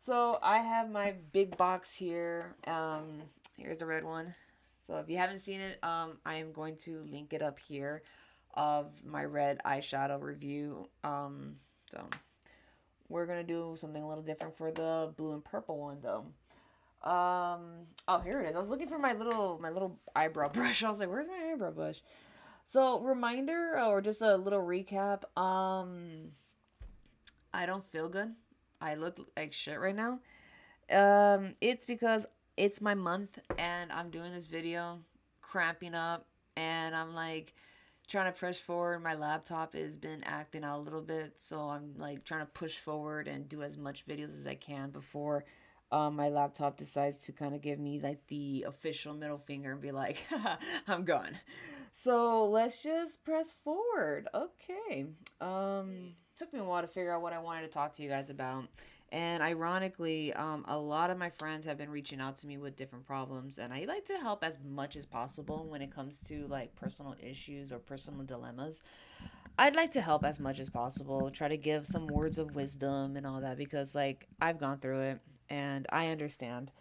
So I have my big box here. Here's the red one. So if you haven't seen it, I am going to link it up here of my red eyeshadow review. So we're gonna do something a little different for the blue and purple one though. Oh, here it is. I was looking for my little eyebrow brush. I was like, where's my eyebrow brush? So reminder or just a little recap. I don't feel good. I look like shit right now. It's because it's my month and I'm doing this video, cramping up, and I'm like trying to push forward. My laptop has been acting out a little bit, so I'm like trying to push forward and do as much videos as I can before my laptop decides to kind of give me like the official middle finger and be like, I'm gone. So let's just press forward. Okay. Took me a while to figure out what I wanted to talk to you guys about. And ironically, a lot of my friends have been reaching out to me with different problems, and I like to help as much as possible when it comes to like personal issues or personal dilemmas. I'd like to help as much as possible, try to give some words of wisdom and all that because, like, I've gone through it and I understand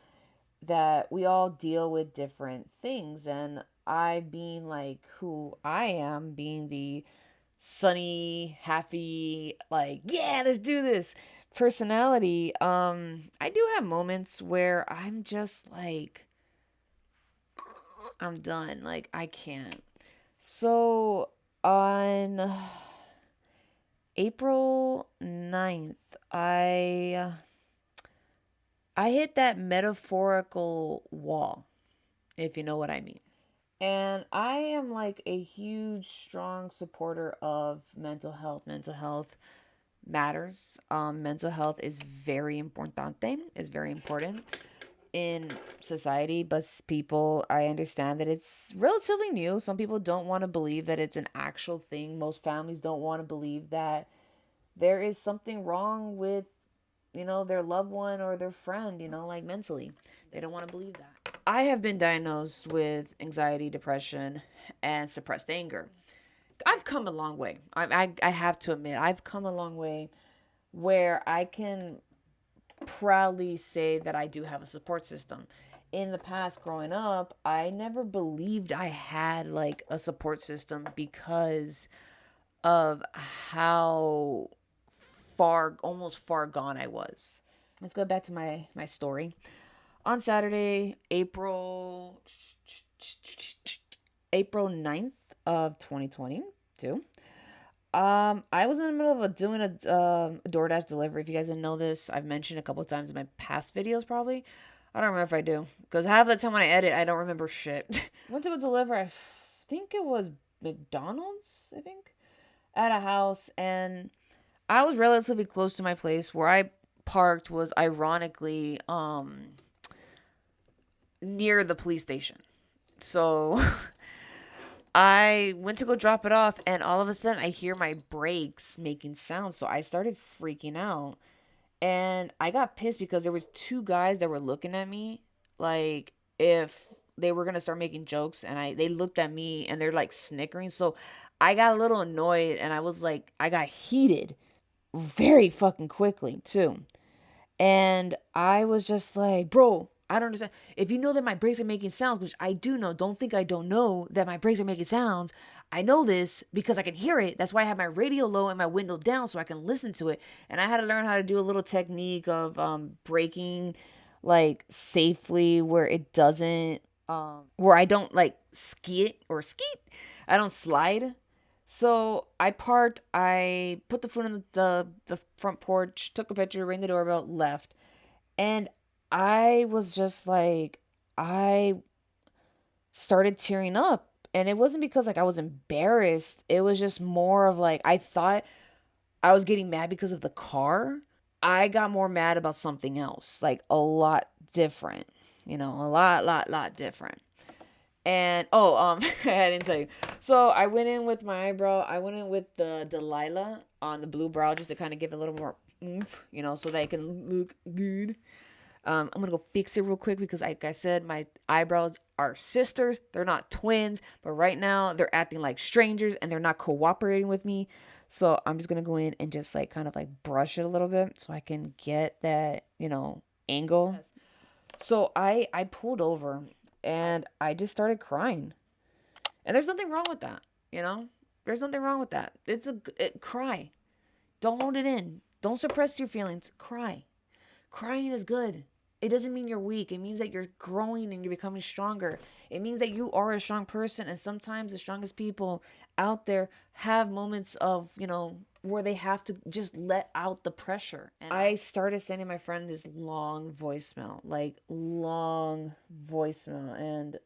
that we all deal with different things. And I, being like who I am, being the sunny, happy, like, yeah, let's do this personality, I do have moments where I'm just like, I'm done. Like, I can't. So, on April 9th, I hit that metaphorical wall, if you know what I mean. And I am like a huge, strong supporter of mental health. Mental health matters. Mental health is very importante. Is very important in society, but people, I understand that it's relatively new. Some people don't want to believe that it's an actual thing. Most families don't want to believe that there is something wrong with, their loved one or their friend, like mentally. They don't want to believe that. I have been diagnosed with anxiety, depression, and suppressed anger. I've come a long way. I have to admit, I've come a long way where I can proudly say that I do have a support system. In the past, growing up, I never believed I had like a support system because of how almost far gone I was. Let's go back to my story. On Saturday, April 9th of 2022, I was in the middle of doing a DoorDash delivery. If you guys didn't know this, I've mentioned a couple of times in my past videos, probably. I don't remember if I do, because half the time when I edit, I don't remember shit. Went to go deliver. Think it was McDonald's. I think at a house, and I was relatively close to my place. Where I parked was ironically near the police station. So I went to go drop it off, and all of a sudden, I hear my brakes making sounds. So I started freaking out, and I got pissed because there was two guys that were looking at me, like if they were gonna start making jokes, and they looked at me and they're like snickering. So I got a little annoyed, and I was like, I got heated very fucking quickly too. And I was just like, bro, I don't understand. If you know that my brakes are making sounds, which I do know, don't think I don't know that my brakes are making sounds. I know this because I can hear it. That's why I have my radio low and my window down so I can listen to it. And I had to learn how to do a little technique of braking like safely where it doesn't, where I don't like skid or skeet. I don't slide. So I parked. I put the food on the front porch, took a picture, rang the doorbell, left, and I was just like, I started tearing up, and it wasn't because like I was embarrassed. It was just more of like I thought I was getting mad because of the car. I got more mad about something else, like a lot different, a lot different. And I didn't tell you. So I went in with my eyebrow. I went in with the Delilah on the blue brow just to kind of give it a little more oomph, so that it can look good. I'm gonna go fix it real quick because, like I said, my eyebrows are sisters. They're not twins, but right now they're acting like strangers and they're not cooperating with me. So I'm just gonna go in and just like kind of like brush it a little bit so I can get that, angle. Yes. So I pulled over and I just started crying. And there's nothing wrong with that, you know? There's nothing wrong with that. Cry. Don't hold it in. Don't suppress your feelings. Cry. Crying is good. It doesn't mean you're weak. It means that you're growing and you're becoming stronger. It means that you are a strong person. And sometimes the strongest people out there have moments of, where they have to just let out the pressure. And I started sending my friend this long voicemail, like long voicemail. And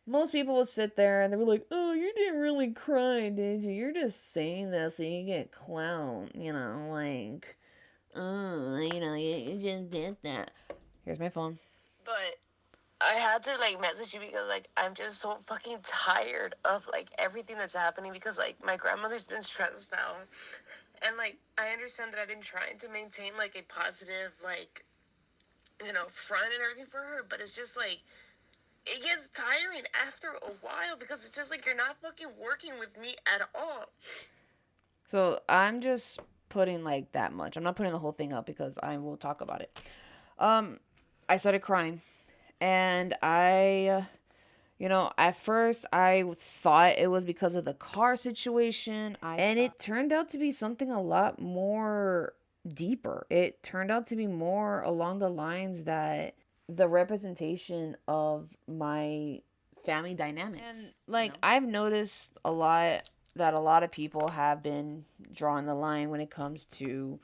most people will sit there and they were like, "Oh, you didn't really cry, did you? You're just saying that so you get clout, like, you just did that." Here's my phone. But I had to like message you because like I'm just so fucking tired of like everything that's happening because like my grandmother's been stressed out. And like I understand that I've been trying to maintain like a positive like front and everything for her, but it's just like it gets tiring after a while because it's just like you're not fucking working with me at all. So I'm just putting like that much. I'm not putting the whole thing up because I will talk about it. I started crying, and at first I thought it was because of the car situation, and it turned out to be something a lot more deeper. It turned out to be more along the lines that the representation of my family dynamics. And like I've noticed a lot that a lot of people have been drawing the line when it comes to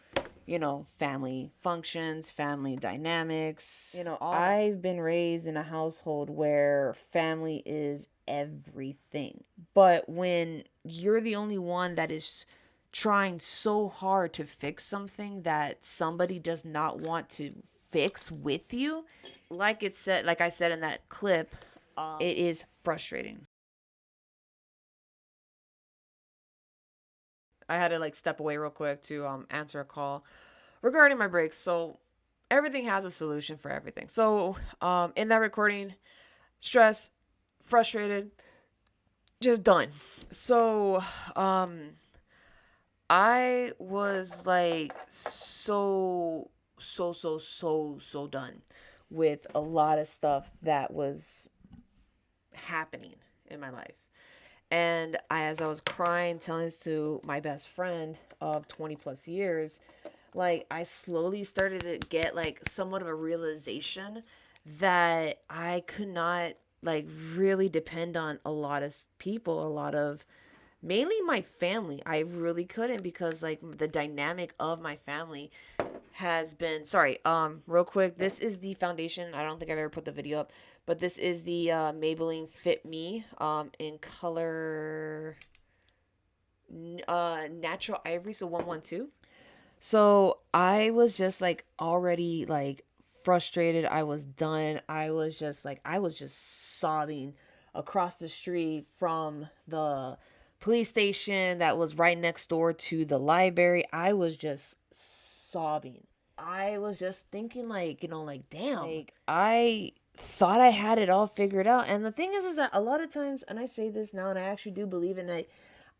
family functions, family dynamics. I've been raised in a household where family is everything. But when you're the only one that is trying so hard to fix something that somebody does not want to fix with you, like I said in that clip, it is frustrating. I had to like step away real quick to answer a call regarding my brakes. So everything has a solution for everything. So in that recording, stress, frustrated, just done. So I was like so done with a lot of stuff that was happening in my life. And as I was crying, telling this to my best friend of 20 plus years, like I slowly started to get like somewhat of a realization that I could not like really depend on a lot of people, a lot of mainly my family. I really couldn't because like the dynamic of my family has been sorry, real quick, this is the foundation. I don't think I've ever put the video up, but this is the Maybelline Fit Me in color natural ivory, so 112. So I was just like already like frustrated. I was done. I was just sobbing across the street from the police station that was right next door to the library. I was just sobbing. I was just thinking like, like damn. Like I thought I had it all figured out. And the thing is that a lot of times, and I say this now and I actually do believe in it,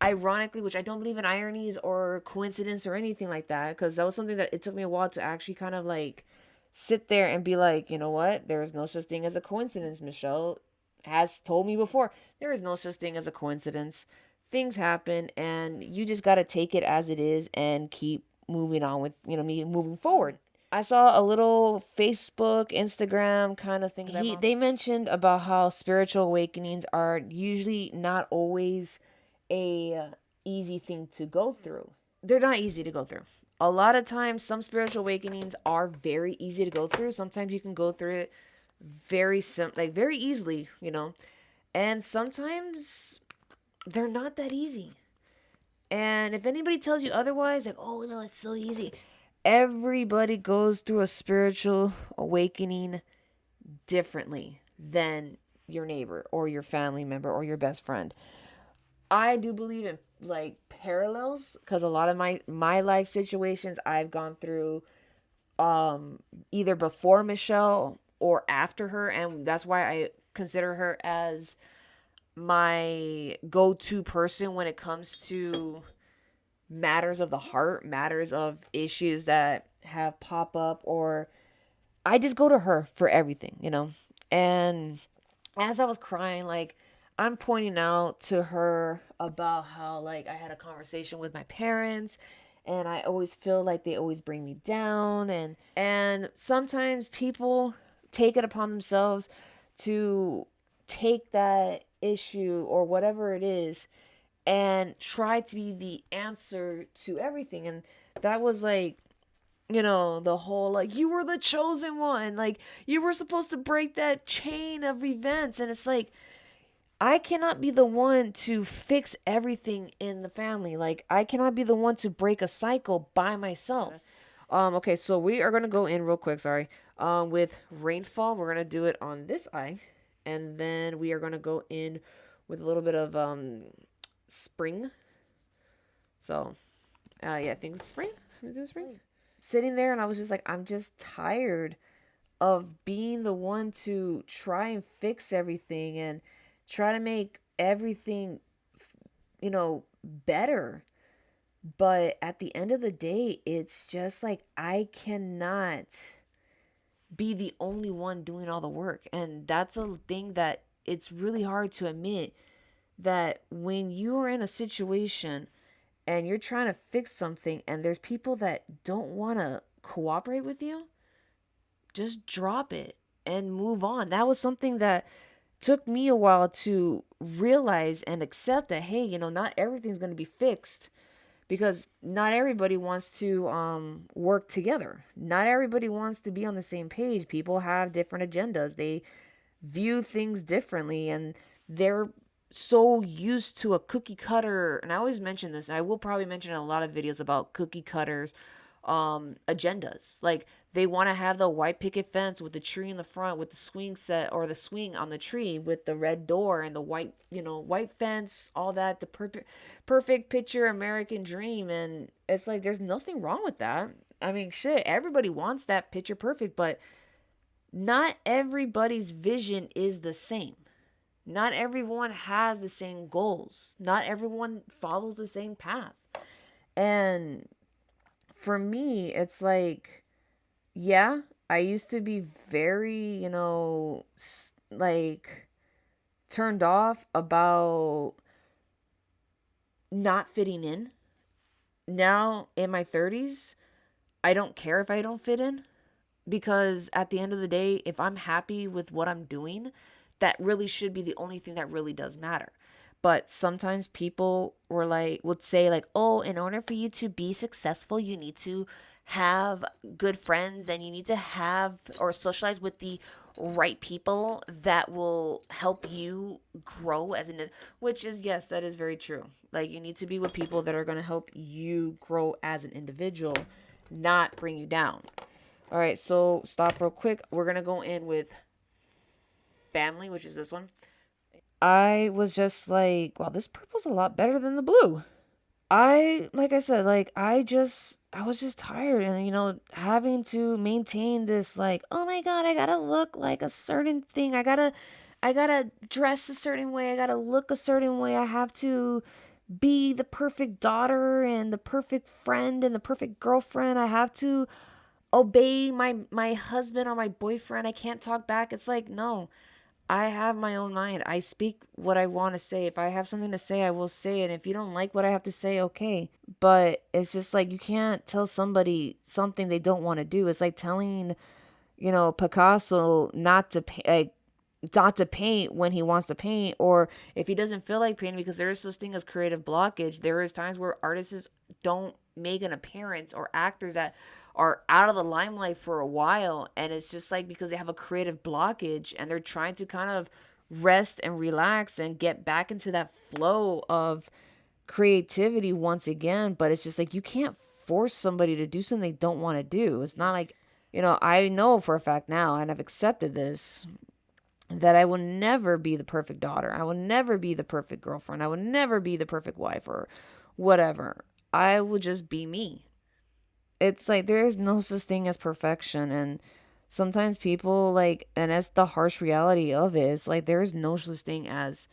ironically, which I don't believe in ironies or coincidence or anything like that, because that was something that it took me a while to actually kind of like sit there and be like, you know what? There is no such thing as a coincidence. Michelle has told me before, there is no such thing as a coincidence. Things happen, and you just got to take it as it is and keep moving on with, me moving forward. I saw a little Facebook, Instagram kind of thing. They mentioned about how spiritual awakenings are usually not always a easy thing to go through. They're not easy to go through. A lot of times, some spiritual awakenings are very easy to go through. Sometimes you can go through it very easily, and sometimes they're not that easy. And if anybody tells you otherwise, like, oh no, it's so easy. Everybody goes through a spiritual awakening differently than your neighbor or your family member or your best friend. I do believe in like parallels because a lot of my life situations I've gone through either before Michelle or after her, and that's why I consider her as my go-to person when it comes to matters of the heart, matters of issues that have pop up, or I just go to her for everything, you know. And as I was crying, like, I'm pointing out to her about how, like, I had a conversation with my parents, and I always feel like they always bring me down, and sometimes people take it upon themselves to take that issue or whatever it is and try to be the answer to everything. And that was like, the whole, like, you were the chosen one, like, you were supposed to break that chain of events. And it's like, I cannot be the one to fix everything in the family. Like, I cannot be the one to break a cycle by myself. Okay, so we are gonna go in real quick, sorry. With rainfall, we're gonna do it on this eye, and then we are gonna go in with a little bit of spring. So yeah, I think it's spring. We do spring. Sitting there, and I was just like, I'm just tired of being the one to try and fix everything and try to make everything, better. But at the end of the day, it's just like I cannot be the only one doing all the work. And that's a thing that it's really hard to admit, that when you are in a situation and you're trying to fix something and there's people that don't want to cooperate with you, just drop it and move on. That was something that took me a while to realize and accept, that hey, not everything's going to be fixed, because not everybody wants to work together. Not everybody wants to be on the same page. People have different agendas. They view things differently, and they're so used to a cookie cutter. And I always mention this, I will probably mention in a lot of videos about cookie cutters agendas. Like, they want to have the white picket fence with the tree in the front, with the swing set, or the swing on the tree with the red door and the white, white fence, all that, the perfect picture American dream. And it's like, there's nothing wrong with that. I mean, shit, everybody wants that picture perfect, but not everybody's vision is the same. Not everyone has the same goals. Not everyone follows the same path. And for me, it's like, yeah, I used to be very, like, turned off about not fitting in. Now in my 30s, I don't care if I don't fit in, because at the end of the day, if I'm happy with what I'm doing, that really should be the only thing that really does matter. But sometimes people would say, like, oh, in order for you to be successful, you need to have good friends, and you need to have or socialize with the right people that will help you grow as an, which is, yes, that is very true. Like, you need to be with people that are going to help you grow as an individual, not bring you down. All right, so stop real quick. We're going to go in with family, which is this one. I was just like, wow, this purple's a lot better than the blue. Like I said, like, I was just tired, and, having to maintain this, like, oh my God, I gotta look like a certain thing. I gotta dress a certain way. I gotta look a certain way. I have to be the perfect daughter and the perfect friend and the perfect girlfriend. I have to obey my husband or my boyfriend. I can't talk back. It's like, no. I have my own mind. I speak what I want to say. If I have something to say, I will say it. If you don't like what I have to say, okay. But it's just like, you can't tell somebody something they don't want to do. It's like telling, Picasso not to paint when he wants to paint, or if he doesn't feel like painting, because there is such thing as creative blockage. There is times where artists don't make an appearance, or actors that are out of the limelight for a while, and it's just like, because they have a creative blockage and they're trying to kind of rest and relax and get back into that flow of creativity once again. But it's just like, you can't force somebody to do something they don't want to do. It's not like, I know for a fact now, and I've accepted this, that I will never be the perfect daughter. I will never be the perfect girlfriend. I will never be the perfect wife or whatever. I will just be me. It's like, there is no such thing as perfection. And sometimes people, like, and that's the harsh reality of it. It's like, there is no such thing as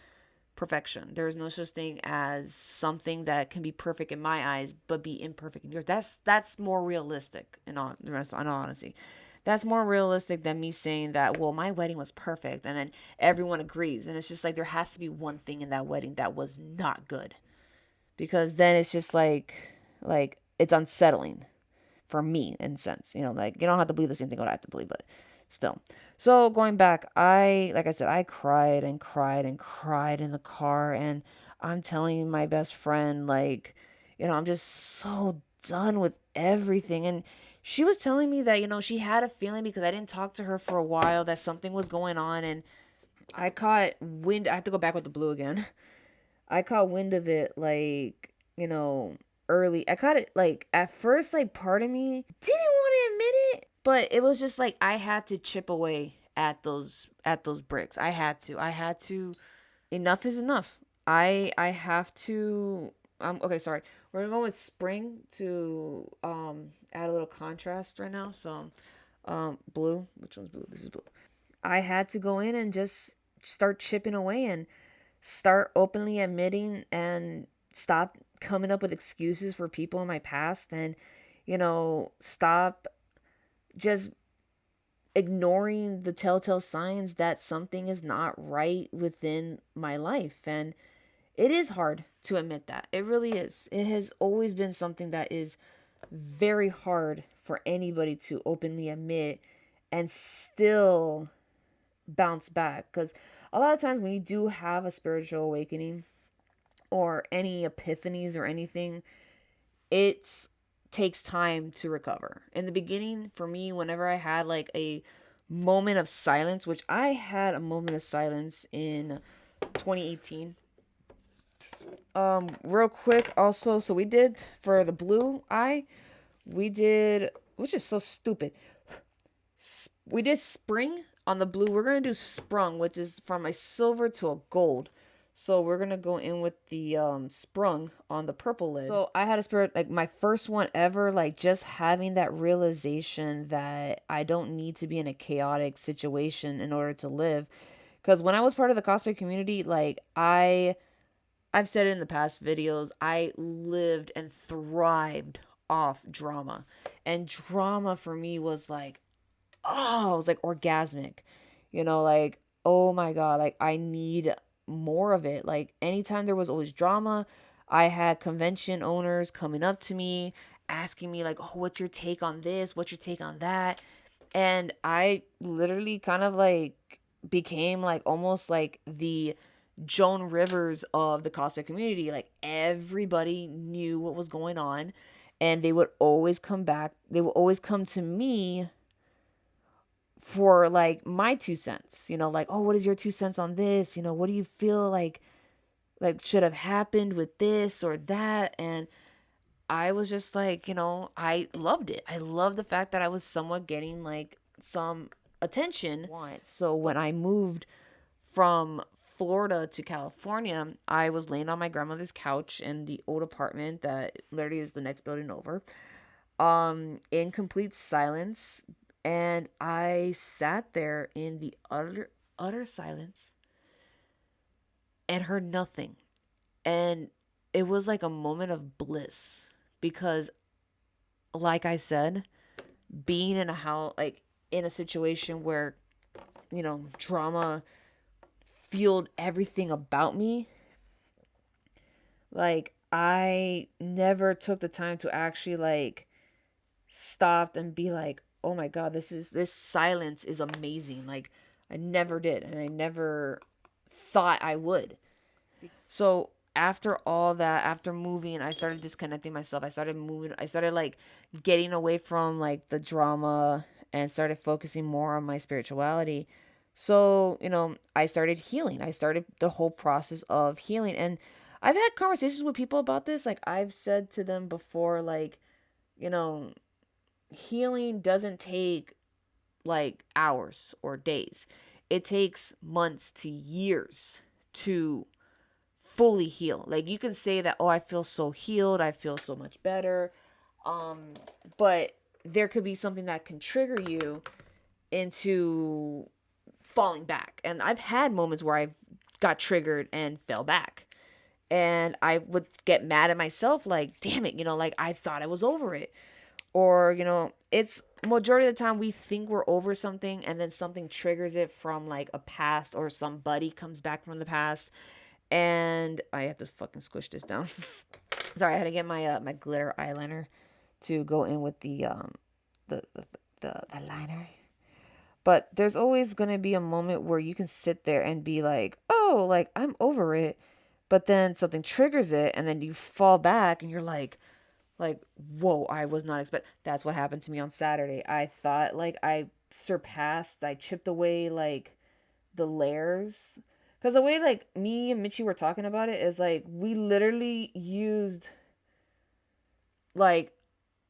perfection. There is no such thing as something that can be perfect in my eyes but be imperfect in yours. That's more realistic in all honesty. That's more realistic than me saying that, well, my wedding was perfect and then everyone agrees. And it's just like there has to be one thing in that wedding that was not good. Because then it's just like it's unsettling for me in a sense. Like you don't have to believe the same thing I have to believe, but still. So going back, like I said, I cried and cried and cried in the car, and I'm telling my best friend, like, I'm just so done with everything. And she was telling me that, she had a feeling because I didn't talk to her for a while that something was going on, and I caught wind. I have to go back with the blue again. I caught wind of it like, early. I caught it like at first, like part of me didn't want to admit it, but it was just like I had to chip away at those bricks. I had to. Enough is enough. I have to. Okay, sorry. We're gonna go with spring to add a little contrast right now. So blue. Which one's blue? This is blue. I had to go in and just start chipping away and start openly admitting and stop coming up with excuses for people in my past, and stop just ignoring the telltale signs that something is not right within my life. And it is hard to admit that. It really is. It has always been something that is very hard for anybody to openly admit and still bounce back, because a lot of times when you do have a spiritual awakening or any epiphanies or anything, it takes time to recover. In the beginning, for me, whenever I had like a moment of silence, which I had a moment of silence in 2018. Real quick, also, so we did for the blue eye, we did, which is so stupid. We did spring on the blue. We're gonna do sprung, which is from a silver to a gold. So we're gonna go in with the sprung on the purple lid. So I had a spirit, like my first one ever, like just having that realization that I don't need to be in a chaotic situation in order to live. Because when I was part of the cosplay community, like I've said it in the past videos, I lived and thrived off drama. And drama for me was like, oh, it was like orgasmic. Like, oh my God, like I need more of it. Like anytime there was always drama, I had convention owners coming up to me, asking me like, oh, what's your take on this? What's your take on that? And I literally kind of like became like almost like the Joan Rivers of the cosplay community. Like everybody knew what was going on, and they would always come back. They would always come to me for like my 2 cents, like, oh, what is your 2 cents on this? What do you feel like should have happened with this or that? And I was just like, I loved it. I loved the fact that I was somewhat getting like some attention. So when I moved from Florida to California, I was laying on my grandmother's couch in the old apartment that literally is the next building over, in complete silence, and I sat there in the utter silence and heard nothing. And it was like a moment of bliss because, like I said, being in a house, like in a situation where, drama fueled everything about me, like I never took the time to actually like stop and be like, oh my God, this silence is amazing. Like I never did, and I never thought I would. So after all that, after moving, I started disconnecting myself. I started moving. I started like getting away from like the drama and started focusing more on my spirituality. So, I started healing. I started the whole process of healing. And I've had conversations with people about this. Like I've said to them before, like, you know, healing doesn't take like hours or days. It takes months to years to fully heal. Like you can say that, oh, I feel so healed, I feel so much better. But there could be something that can trigger you into falling back. And I've had moments where I've got triggered and fell back. And I would get mad at myself, like, damn it, like I thought I was over it. Or, it's majority of the time we think we're over something and then something triggers it from like a past, or somebody comes back from the past. And I have to fucking squish this down. Sorry, I had to get my glitter eyeliner to go in with the the liner. But there's always going to be a moment where you can sit there and be like, oh, like I'm over it. But then something triggers it and then you fall back and you're like, whoa, I was not expect. That's what happened to me on Saturday. I thought like I chipped away like the layers. Because the way like me and Mitchie were talking about it is like we literally used like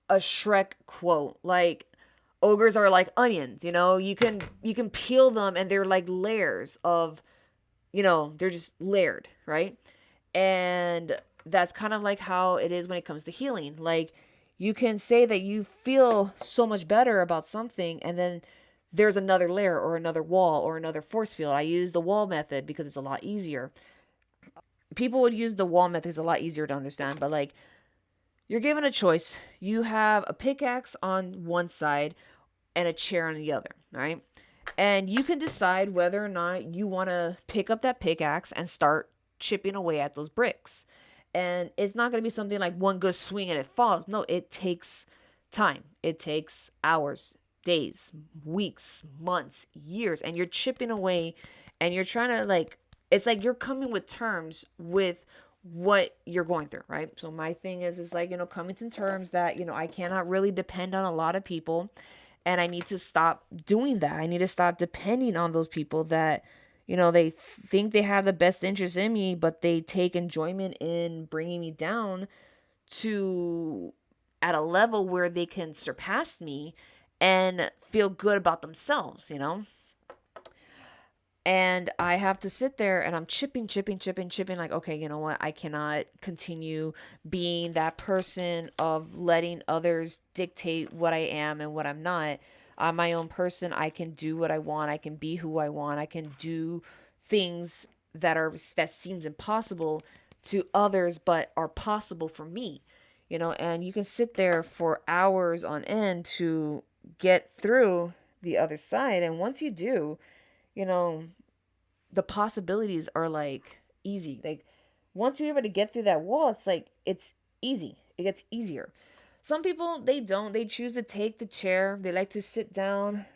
a Shrek quote. Like ogres are like onions, you can peel them and they're like layers of, they're just layered, right? And that's kind of like how it is when it comes to healing. Like you can say that you feel so much better about something, and then there's another layer or another wall or another force field. I use the wall method because it's a lot easier. People would use the wall method, it's a lot easier to understand, but like you're given a choice. You have a pickaxe on one side and a chair on the other, right? And you can decide whether or not you want to pick up that pickaxe and start chipping away at those bricks. And it's not going to be something like one good swing and it falls. No, it takes time. It takes hours, days, weeks, months, years. And you're chipping away and you're trying to like, it's like you're coming with terms with what you're going through, right? So my thing is like, coming to terms that, I cannot really depend on a lot of people, and I need to stop doing that. I need to stop depending on those people that, they think they have the best interest in me, but they take enjoyment in bringing me down to at a level where they can surpass me and feel good about themselves. And I have to sit there and I'm chipping, like, okay, you know what? I cannot continue being that person of letting others dictate what I am and what I'm not. I'm my own person. I can do what I want. I can be who I want. I can do things that seems impossible to others but are possible for me. And you can sit there for hours on end to get through the other side, and once you do, you know, the possibilities are like easy. Like once you're able to get through that wall, it's like it's easy. It gets easier. Some people they don't. They choose to take the chair. They like to sit down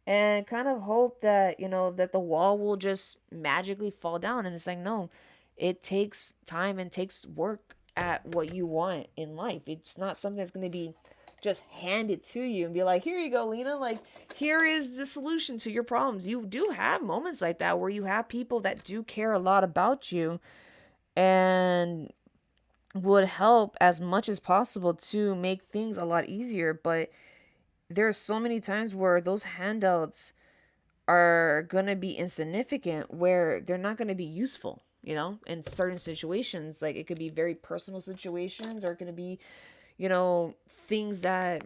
and kind of hope that, that the wall will just magically fall down, and it's like no. It takes time and takes work at what you want in life. It's not something that's going to be just hand it to you and be like, here you go, Lena. Like, here is the solution to your problems. You do have moments like that where you have people that do care a lot about you and would help as much as possible to make things a lot easier. But there are so many times where those handouts are going to be insignificant, where they're not going to be useful, in certain situations. Like it could be very personal situations, or it could be, things that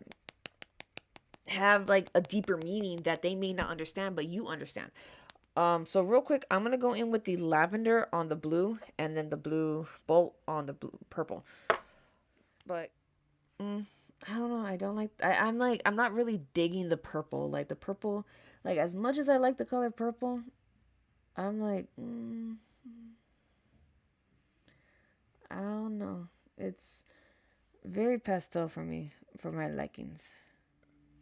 have like a deeper meaning that they may not understand, but you understand. So real quick, I'm gonna go in with the lavender on the blue, and then the blue bolt on the purple. But I don't know. I don't like. I'm like I'm not really digging the purple. Like the purple, like as much as I like the color purple, I'm like I don't know. It's very pastel for me, for my likings.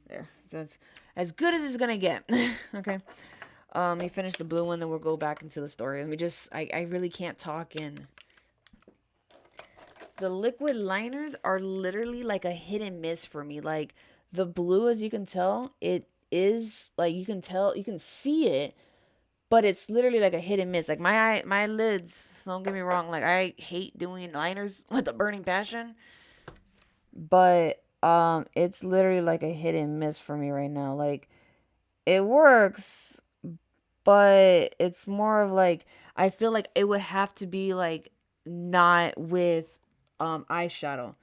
There, so it's as good as it's gonna get. Okay. Let me finish the blue one, then we'll go back into the story. Let me just, I really can't talk in. The liquid liners are literally like a hit and miss for me. Like the blue, as you can tell, it is like you can tell, you can see it, but it's literally like a hit and miss. Like my lids, don't get me wrong, like I hate doing liners with a burning passion, but it's literally like a hit and miss for me right now. Like it works, but it's more of like I feel like it would have to be like not with eyeshadow.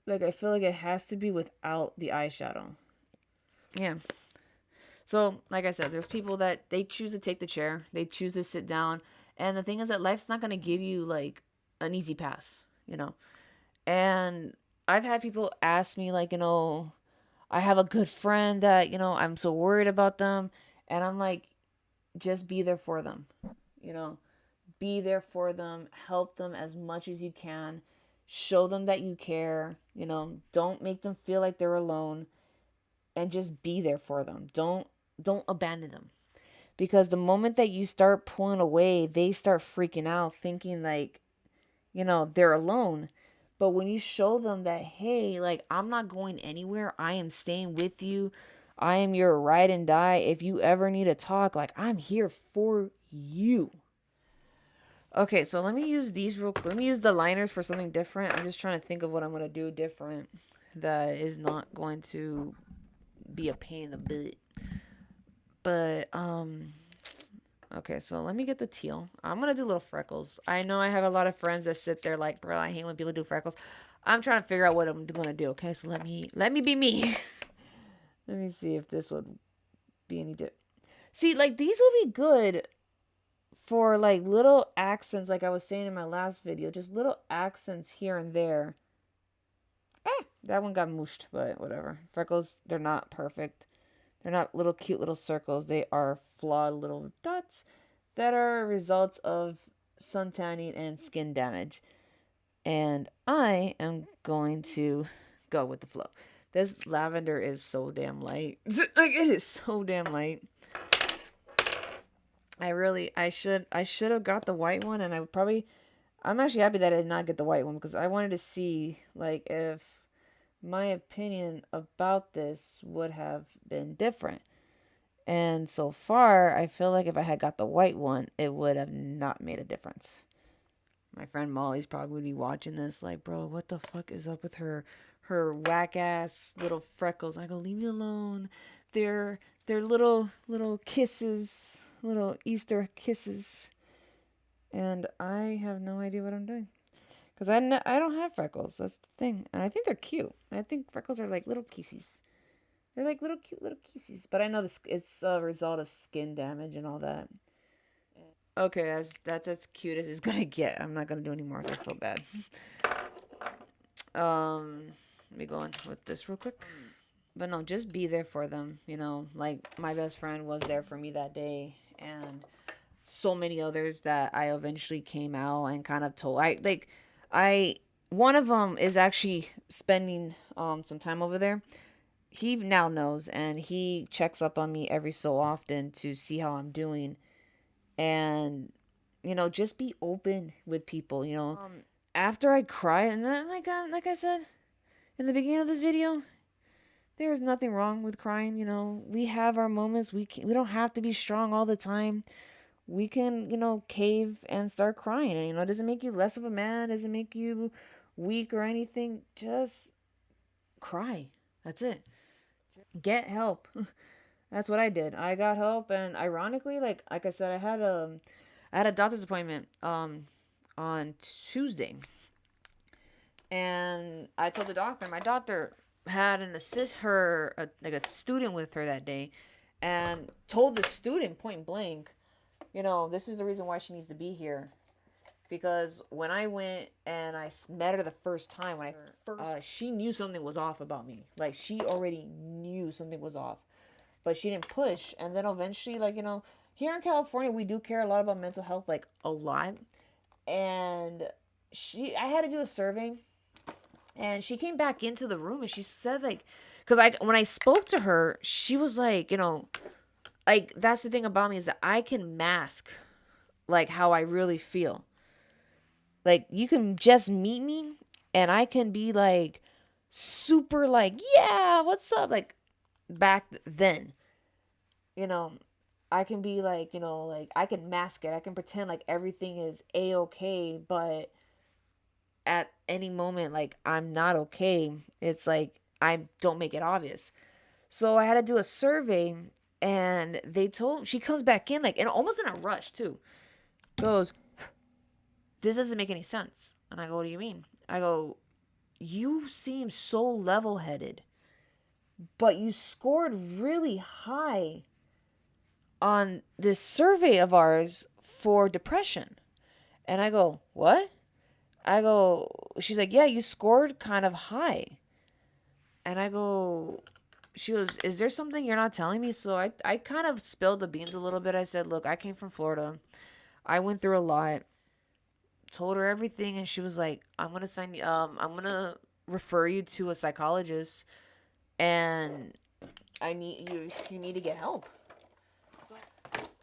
Like I feel like it has to be without the eyeshadow. Yeah. So, like I said, there's people that they choose to take the chair, they choose to sit down. And the thing is that life's not going to give you like an easy pass, you know? And I've had people ask me, like, I have a good friend that, I'm so worried about them. And I'm like, just be there for them, you know? Be there for them, help them as much as you can, show them that you care, don't make them feel like they're alone, and just be there for them. Don't abandon them. Because the moment that you start pulling away, they start freaking out, thinking like, they're alone. But when you show them that, hey, like, I'm not going anywhere, I am staying with you, I am your ride and die. If you ever need to talk, like, I'm here for you. Okay, so let me use these real quick. Let me use the liners for something different. I'm just trying to think of what I'm going to do different that is not going to be a pain in the butt. But, okay, so let me get the teal. I'm going to do little freckles. I know I have a lot of friends that sit there like, bro, I hate when people do freckles. I'm trying to figure out what I'm going to do, okay? So let me be me. Let me see if this would be any different. See, like, these will be good for like little accents, like I was saying in my last video, just little accents here and there. That one got mushed, but whatever. Freckles, they're not perfect. They're not little cute little circles. They are flawed little dots that are results of sun tanning and skin damage. And I am going to go with the flow. This lavender is so damn light. Like, it is so damn light. I should have got the white one, and I'm actually happy that I did not get the white one, because I wanted to see like if my opinion about this would have been different. And so far, I feel like if I had got the white one, it would have not made a difference. My friend Molly's probably be watching this like, bro, what the fuck is up with her whack ass little freckles? I go, leave me alone. They're little kisses, little Easter kisses. And I have no idea what I'm doing. Because I don't have freckles. That's the thing. And I think they're cute. I think freckles are like little kisses. They're like little cute little kisses. But I know this it's a result of skin damage and all that. Okay, that's as cute as it's gonna get. I'm not gonna do any more, so I feel bad. Let me go on with this real quick. But no, just be there for them. Like my best friend was there for me that day, and so many others that I eventually came out and kind of told. I one of them is actually spending some time over there. He now knows, and he checks up on me every so often to see how I'm doing. And just be open with people. After I cry, and then like I said in the beginning of this video, there is nothing wrong with crying. We have our moments. We don't have to be strong all the time. We can, cave and start crying. And, it doesn't make you less of a man, doesn't make you weak or anything. Just cry. That's it. Get help. That's what I did. I got help, and ironically, like I said, I had a doctor's appointment on Tuesday. And I told the doctor, my doctor had an assist her like a student with her that day, and told the student point blank, this is the reason why she needs to be here. Because when I went and I met her the first time, she knew something was off about me. Like, she already knew something was off, but she didn't push. And then eventually, like, here in California, we do care a lot about mental health, like a lot. And I had to do a survey, and she came back into the room and she said, like, because when I spoke to her, she was like, like, that's the thing about me, is that I can mask like how I really feel. Like, you can just meet me and I can be like super like, yeah, what's up? Like, back then, you know, I can be like, like, I can mask it. I can pretend like everything is a-okay, but at any moment, like, I'm not okay. It's like I don't make it obvious. So I had to do a survey, and she comes back in like, and almost in a rush too. Goes, this doesn't make any sense. And I go, what do you mean? I go, you seem so level headed, but you scored really high on this survey of ours for depression. And I go, what? I go, she's like, yeah, you scored kind of high. And I go, she goes, is there something you're not telling me? So I kind of spilled the beans a little bit. I said, look, I came from Florida. I went through a lot. Told her everything, and she was like, I'm gonna refer you to a psychologist, and you need to get help.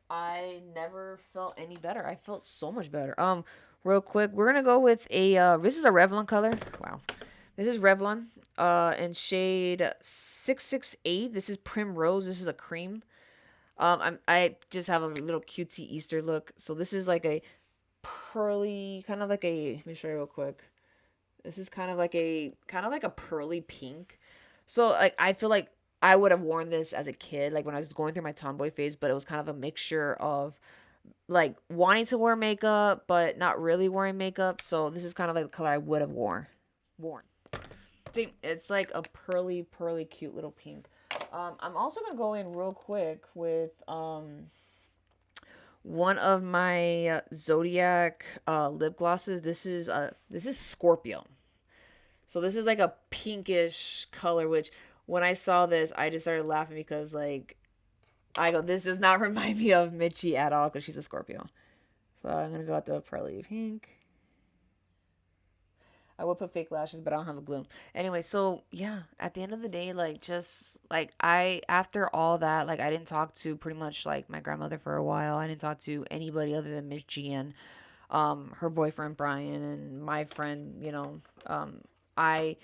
I never felt any better. I felt so much better. Real quick, we're gonna go with a this is a Revlon color. Wow. This is Revlon in shade 668. This is Primrose. This is a cream. I just have a little cutesy Easter look. So this is like a pearly, kind of like a, let me show you real quick. This is kind of like a pearly pink. So like I feel like I would have worn this as a kid, like when I was going through my tomboy phase, but it was kind of a mixture of like wanting to wear makeup but not really wearing makeup. So this is kind of like the color I would have worn. See, it's like a pearly cute little pink. I'm also gonna go in real quick with one of my Zodiac lip glosses. This is Scorpio. So this is like a pinkish color, which when I saw this, I just started laughing because like I go, this does not remind me of Mitchie at all because she's a Scorpio. So I'm gonna go with the pearly pink. I would put fake lashes, but I don't have a glue. Anyway, so yeah, at the end of the day, like just like I after all that, like I didn't talk to pretty much like my grandmother for a while. I didn't talk to anybody other than Miss G and her boyfriend Brian and my friend, I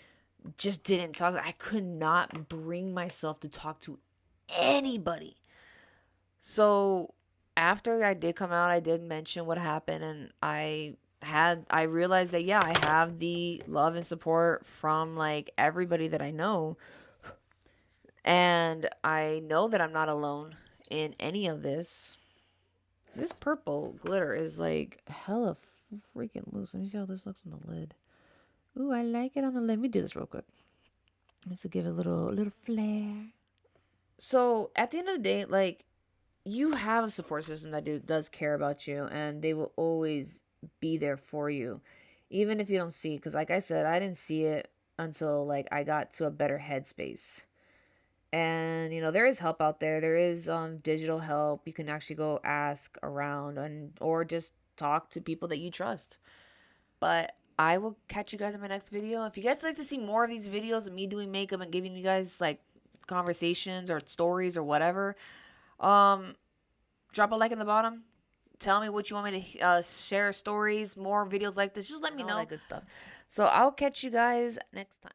just didn't talk. I could not bring myself to talk to anybody. So after I did come out, I did mention what happened, and I realized that yeah, I have the love and support from like everybody that I know, and I know that I'm not alone in any of this. This purple glitter is like hella freaking loose. Let me see how this looks on the lid. Ooh, I like it on the lid. Let me do this real quick. Just to give it a little flair. So at the end of the day, like you have a support system that does care about you, and they will always be there for you, even if you don't see it. Because like I said, I didn't see it until like I got to a better headspace. And there is help out there. There is digital help. You can actually go ask around and or just talk to people that you trust. But I will catch you guys in my next video. If you guys like to see more of these videos of me doing makeup and giving you guys like conversations or stories or whatever, um, drop a like in the bottom. Tell me what you want me to share stories, more videos like this. Just let me know. All that good stuff. So I'll catch you guys next time.